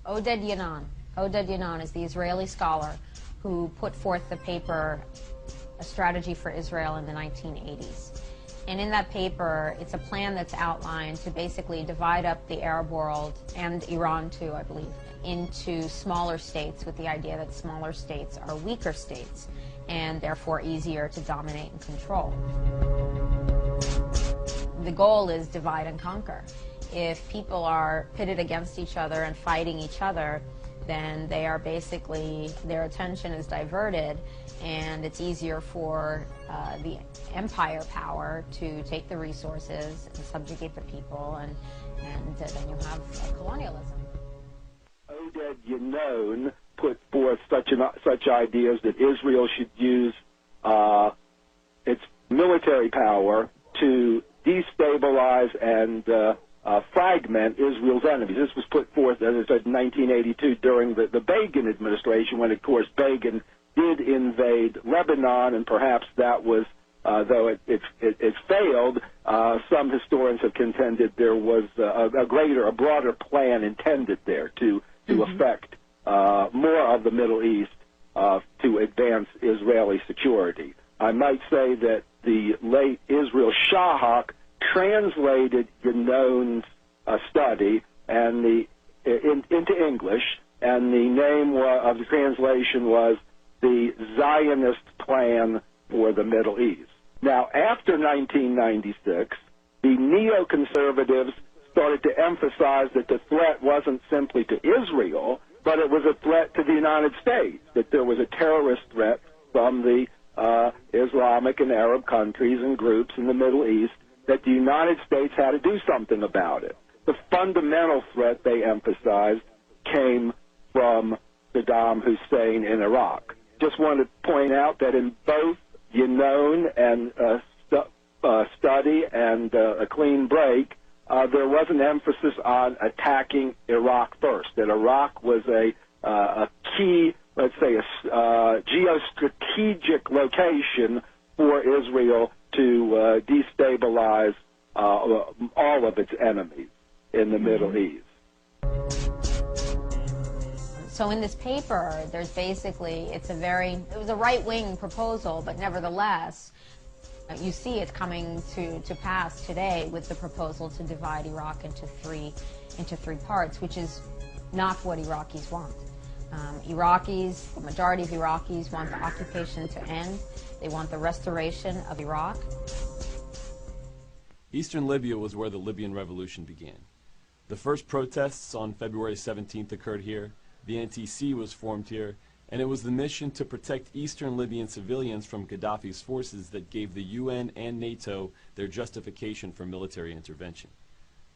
Oded Yanon. Oded Yanon is the Israeli scholar who put forth the paper, A Strategy for Israel in the 1980s. And in that paper, it's a plan that's outlined to basically divide up the Arab world, and Iran too, I believe, into smaller states, with the idea that smaller states are weaker states and therefore easier to dominate and control. The goal is divide and conquer. If people are pitted against each other and fighting each other, then they are basically, their attention is diverted, and it's easier for the empire power to take the resources and subjugate the people, and then you have colonialism. Oded Yanon put forth such ideas that Israel should use its military power to destabilize and fragment Israel's enemies. This was put forth, as I said, in 1982 during the Begin administration, when, of course, Begin did invade Lebanon, and perhaps that was, though it failed, some historians have contended there was a broader plan intended there to affect more of the Middle East to advance Israeli security. I might say that the late Israel Shahak translated Yanon's study and into English, and the name of the translation was The Zionist Plan for the Middle East. Now, after 1996, the neoconservatives started to emphasize that the threat wasn't simply to Israel, but it was a threat to the United States, that there was a terrorist threat from the Islamic and Arab countries and groups in the Middle East, that the United States had to do something about it. The fundamental threat, they emphasized, came from Saddam Hussein in Iraq. Just want to point out that in both Yanon and Study and A Clean Break, there was an emphasis on attacking Iraq first, that Iraq was a key, let's say, a geostrategic location for Israel to destabilize all of its enemies in the Middle East. So in this paper, there's basically, it was a right-wing proposal, but nevertheless, you see it's coming to pass today with the proposal to divide Iraq into three parts, which is not what Iraqis want. Iraqis, the majority of Iraqis want the occupation to end. They want the restoration of Iraq. Eastern Libya was where the Libyan Revolution began. The first protests on February 17th occurred here. The NTC was formed here, and it was the mission to protect Eastern Libyan civilians from Gaddafi's forces that gave the UN and NATO their justification for military intervention.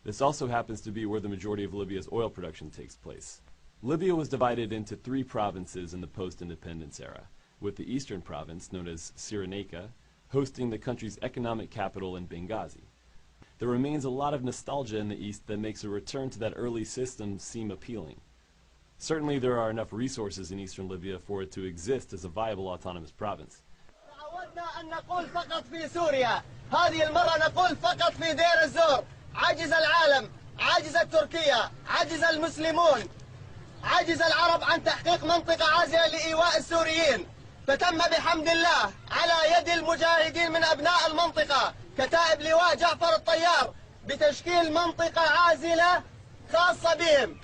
This also happens to be where the majority of Libya's oil production takes place. Libya was divided into 3 provinces in the post-independence era, with the eastern province, known as Cyrenaica, hosting the country's economic capital in Benghazi. There remains a lot of nostalgia in the east that makes a return to that early system seem appealing. Certainly there are enough resources in eastern Libya for it to exist as a viable autonomous province. تعودنا أن نقول فقط في سوريا، هذه المرة نقول فقط في دير الزور. عجز العالم، عجزت تركيا، عجز المسلمون، عجز العرب عن تحقيق منطقة عازلة لإيواء السوريين. فتم بحمد الله على يد المجاهدين من أبناء المنطقة كتائب لواء جعفر الطيار بتشكيل منطقة عازلة خاصة بهم.